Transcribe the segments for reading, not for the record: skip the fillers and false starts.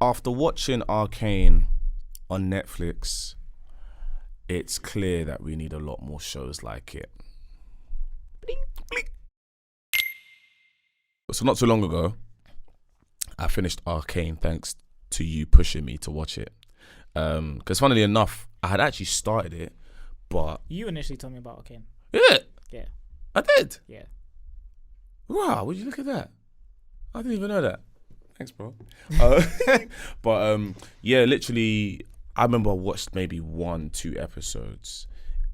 After watching Arcane on Netflix, it's clear that we need a lot more shows like it. Bling, bling. So not too long ago, I finished Arcane thanks to you pushing me to watch it. Because funnily enough, I had actually started it, but... You initially told me about Arcane. Yeah. Yeah. I did? Yeah. Wow, would you look at that? I didn't even know that. Thanks, bro. Yeah, literally, I remember I watched maybe 1-2 episodes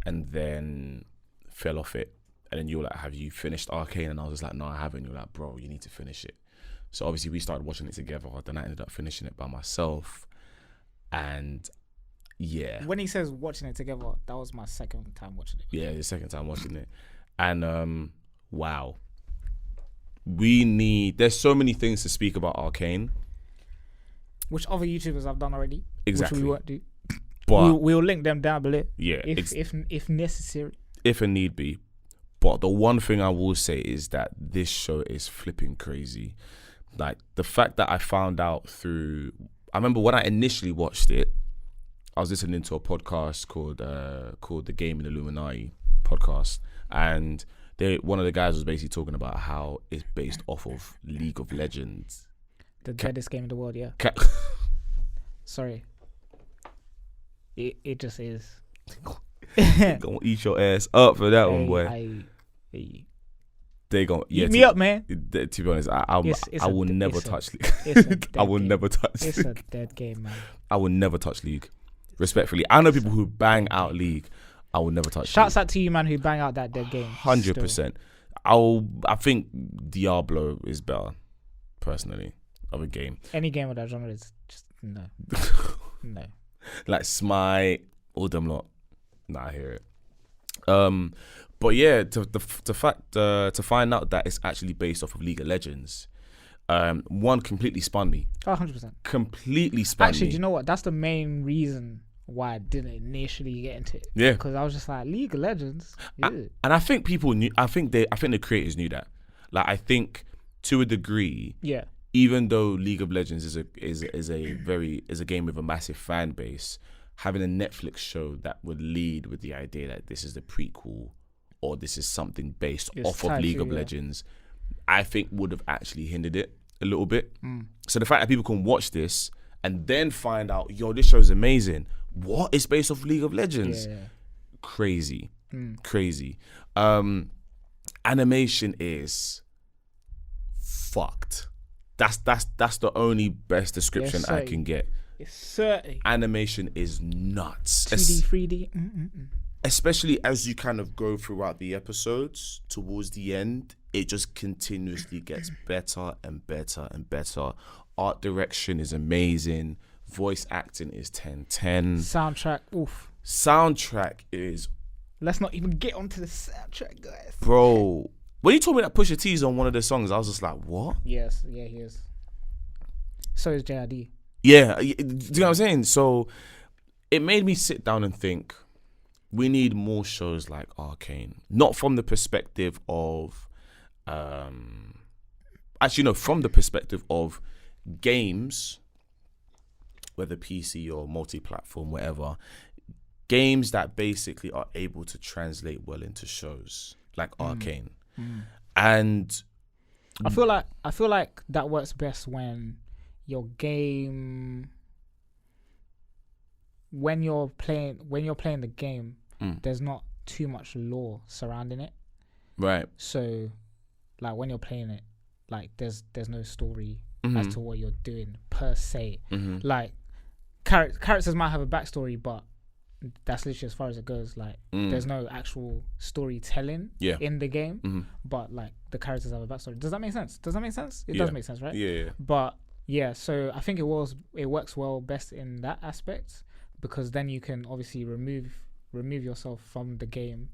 and then fell off it. And then you were like, have you finished Arcane? And I was just like, no, I haven't. You're like, bro, you need to finish it. So obviously we started watching it together. Then I ended up finishing it by myself. And yeah. When he says watching it together, that was my second time watching it. Yeah, the second time watching it. And wow. There's so many things to speak about Arcane. Which other YouTubers have done already. Exactly. Which we won't do. But we'll link them down below. Yeah. If necessary. If a need be. But the one thing I will say is that this show is flipping crazy. Like the fact that I found out I remember when I initially watched it, I was listening to a podcast called The Game in Illuminati podcast, and one of the guys was basically talking about how it's based off of League of Legends. The deadest game in the world, yeah. Sorry. It just is. Gonna eat your ass up for that one, boy. They gonna eat me up, man. To be honest, I will never touch League. I will never touch. It's a dead game, man. I will never touch League. Respectfully, I know people who bang out League. I will never touch. Shouts out to you, man, who bang out that dead game. 100%. I think Diablo is better, personally, of a game. Any game of that genre is just no. No. Like Smite, all them lot. Nah, I hear it. But yeah, to find out that it's actually based off of League of Legends, one completely spun me. 100%. Completely spun me. Actually, do you know what? That's the main reason why I didn't initially get into it. Yeah. Because I was just like, League of Legends. Yeah. And I think people knew. I think the creators knew that. Like, I think to a degree. Yeah. Even though League of Legends is a game with a massive fan base, having a Netflix show that would lead with the idea that this is the prequel or this is something based off of League of Legends, I think would have actually hindered it a little bit. So the fact that people can watch this and then find out, yo, this show is amazing. What? It's based off League of Legends? Yeah. Crazy. Crazy. Animation is fucked. That's the only best description I can get. It's certain. Animation is nuts. 2D, 3D. Especially as you kind of go throughout the episodes, towards the end, it just continuously gets better and better and better. Art direction is amazing. Voice acting is 10/10. Soundtrack, oof. Soundtrack is... Let's not even get onto the soundtrack, guys. Bro, when you told me that Pusha T's on one of the songs, I was just like, what? Yes, yeah, he is. So is JID. Yeah, do you know what I'm saying? So it made me sit down and think, we need more shows like Arcane. Not from the perspective of... actually, no, from the perspective of games, whether PC or multi-platform, whatever, games that basically are able to translate well into shows like Arcane. And I feel like that works best when your game, when you're playing the game, there's not too much lore surrounding it. Right. So like when you're playing it, like there's no story as to what you're doing per se. Like characters might have a backstory, but that's literally as far as it goes. Like there's no actual storytelling in the game, but like the characters have a backstory. Does that make sense? It does make sense, right? Yeah. But yeah, so I think it works well best in that aspect, because then you can obviously remove yourself from the game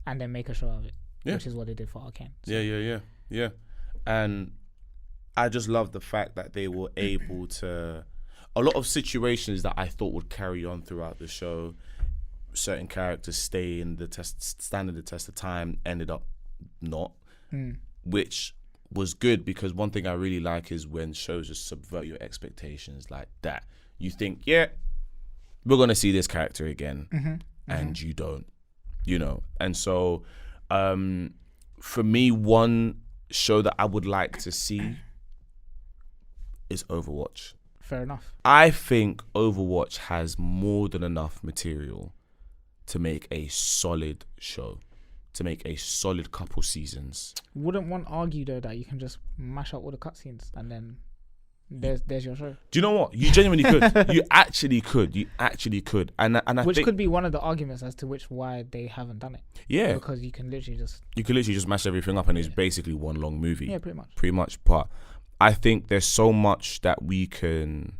and then make a show of it, which is what they did for Arcane. So. Yeah. And I just love the fact that they were able to... A lot of situations that I thought would carry on throughout the show, certain characters standing the test of time, ended up not, which was good, because one thing I really like is when shows just subvert your expectations like that. You think, yeah, we're gonna see this character again, and you don't, And so, for me, one show that I would like to see is Overwatch. Fair enough. I think Overwatch has more than enough material to make a solid show, to make a solid couple seasons. Wouldn't one argue though that you can just mash up all the cutscenes and then there's your show? Do you know what? You genuinely could. You actually could. And I which think, could be one of the arguments as to why they haven't done it. Yeah. Because you can literally just mash everything up, and it's basically one long movie. Yeah, pretty much. Pretty much. But I think there's so much that we can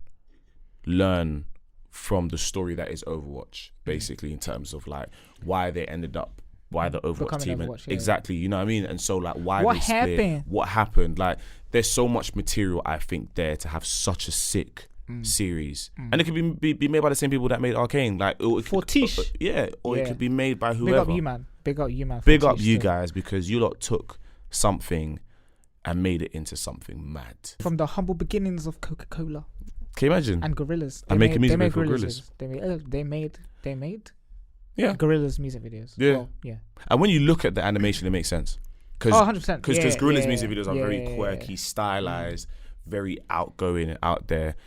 learn from the story that is Overwatch, basically, in terms of like why they ended up, why the Overwatch team, exactly, you know what I mean? And so like why what they happened? split, what happened. Like there's so much material, I think, there to have such a sick series, and it could be made by the same people that made Arcane, like Fortiche. It could be made by whoever. Big up you, man. Big up you, man. Big up you guys, because you lot took something and made it into something mad. From the humble beginnings of Coca-Cola. Can you imagine? And Gorillaz. And making music for Gorillaz. They made Gorillaz music videos. Yeah. Well, yeah. And when you look at the animation, it makes sense. 100%. Because Gorillaz music videos are very quirky, stylized, very outgoing and out there.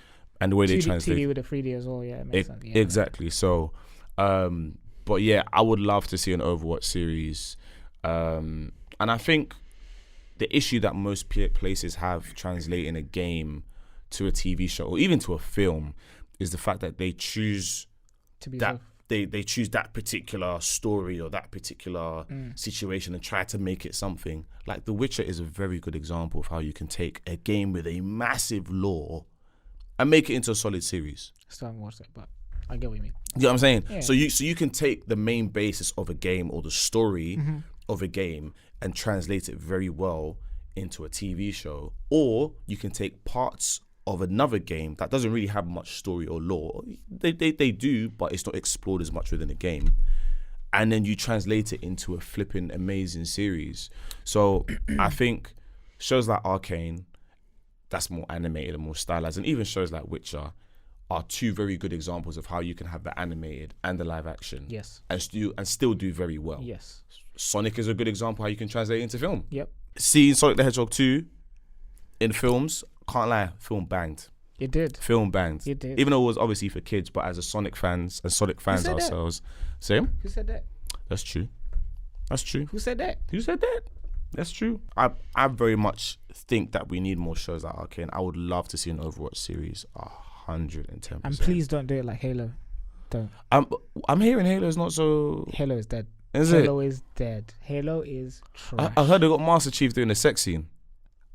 And the way they 2D, translate. 2D with the 3D as well, yeah. It makes sense. Yeah. Exactly. So, but yeah, I would love to see an Overwatch series. And I think the issue that most places have translating a game to a TV show or even to a film is the fact that they choose to be that they choose that particular story or that particular situation and try to make it something. Like The Witcher is a very good example of how you can take a game with a massive lore and make it into a solid series. Still haven't watched it, but I get what you mean. You know what I'm saying? Yeah. So you can take the main basis of a game or the story of a game and translate it very well into a TV show, or you can take parts of another game that doesn't really have much story or lore. They do, but it's not explored as much within a game. And then you translate it into a flipping amazing series. So I think shows like Arcane, that's more animated and more stylized, and even shows like Witcher are two very good examples of how you can have the animated and the live action. Yes. And still do very well. Yes. Sonic is a good example how you can translate it into film. Yep. Seeing Sonic the Hedgehog 2 in films, can't lie, film banged. It did. Film banged. It did. Even though it was obviously for kids, but as a Sonic fans ourselves. Same? Who said that? That's true. Who said that? That's true. I very much think that we need more shows like Arcane. I would love to see an Overwatch series 110%. And please don't do it like Halo. Don't. I'm hearing Halo's not so... Halo is dead. Halo is dead. Halo is trash. I heard they got Master Chief doing a sex scene.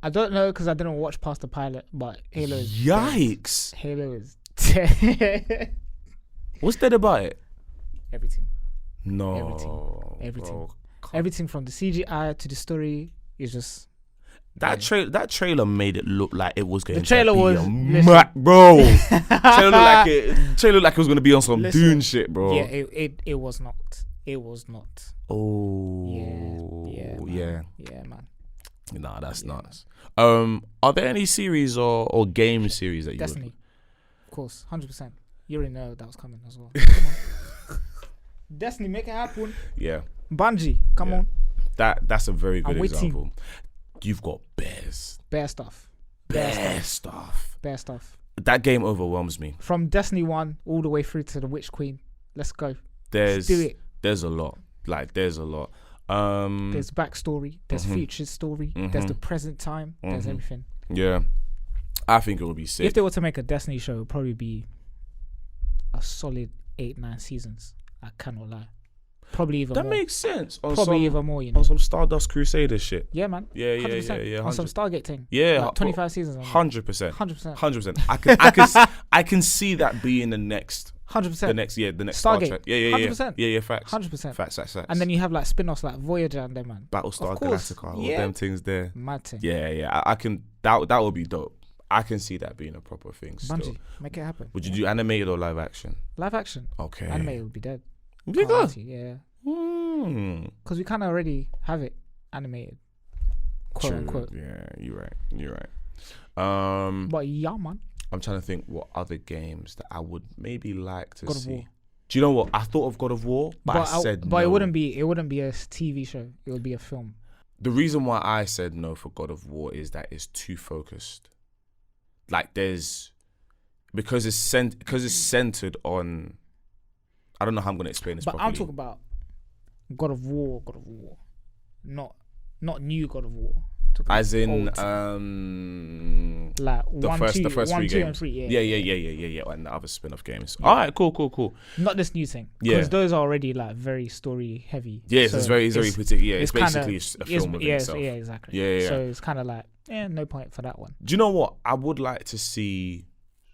I don't know because I didn't watch past the pilot, but Halo is Yikes. dead. Halo is dead. What's dead about it? Everything. No. Everything. Bro, Everything from the CGI to the story is just... That trailer made it look like it was going The trailer to be was... bro. Trailer looked like it was going to be on some Dune shit, bro. Yeah, it was not. It was not. Oh. Yeah, man. Nah, that's nuts. Are there any series or game series that you Destiny. Of course, 100%. You already know that was coming as well. Come on. Destiny, make it happen. Yeah. Bungie, come on. That's a very good I'm waiting. example. You've got bears. Bear stuff. Bear stuff. That game overwhelms me. From Destiny 1 all the way through to the Witch Queen. Let's go. Let's do it. There's a lot. There's backstory. There's future story. There's the present time. There's everything. Yeah. I think it would be sick. If they were to make a Destiny show, it would probably be a solid 8-9 seasons. I cannot lie. Probably even more. That makes sense. Even more, you know. On some Stardust Crusader shit. Yeah, man. Yeah. 100%. On some Stargate thing. Yeah. Like 25 seasons. 100%. I can see that being the next. 100%. The next Stargate. Star Trek. Yeah. 100%. Yeah, facts. 100%. Facts. And then you have like spin-offs like Voyager and them, man. Battlestar Galactica. All them things there. Mad thing. Yeah. I can. That would be dope. I can see that being a proper thing. Still. Bungie, make it happen. Would you do animated or live action? Live action. Okay. Animated would be dead. Because we kind of already have it animated. quote True. unquote. Yeah, you're right. But yeah, man. I'm trying to think what other games that I would maybe like to God of see. War. Do you know what? I thought of God of War, but I said no. it wouldn't be a TV show. It would be a film. The reason why I said no for God of War is that it's too focused. Like because it's centered on. I don't know how I'm going to explain this. But properly. I'm talking about God of War, not new God of War. As in, like the first 1, 3 2, games. and 3, Yeah, and the other spin-off games. Yeah. All right, cool. Not this new thing, Yeah, because those are already like very story heavy. Yes, so it's very particular. Yeah, it's basically a film within yeah, itself. yeah, exactly. Yeah. So it's kind of like, no point for that one. Do you know what? I would like to see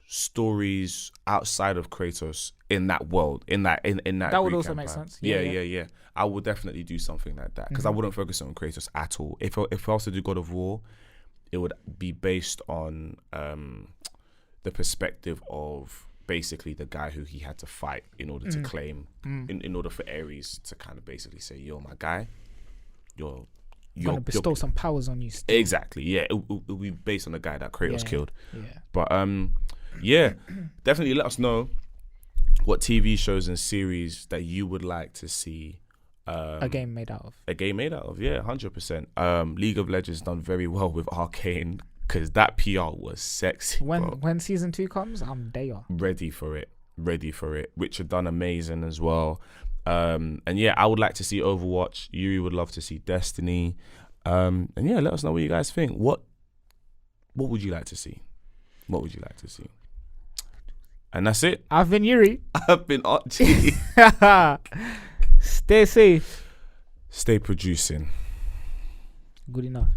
stories outside of Kratos in that world, in that That would Greek also empire. make sense. Yeah. I would definitely do something like that because I wouldn't focus on Kratos at all. If I was to do God of War, it would be based on the perspective of basically the guy who he had to fight in order to claim, in order for Ares to kind of basically say, "You're my guy. You're gonna bestow some powers on you." Still. Exactly. Yeah, it'll be based on the guy that Kratos killed. Yeah. But yeah, definitely let us know what TV shows and series that you would like to see. A game made out of. Yeah, 100%. League of Legends done very well with Arcane because that PR was sexy. When season 2 comes, I'm there. Ready for it. Witcher done amazing as well. And yeah, I would like to see Overwatch. Yuri would love to see Destiny. And yeah, let us know what you guys think. What would you like to see? And that's it. I've been Yuri. I've been Archie. Stay safe. Stay producing. Good enough.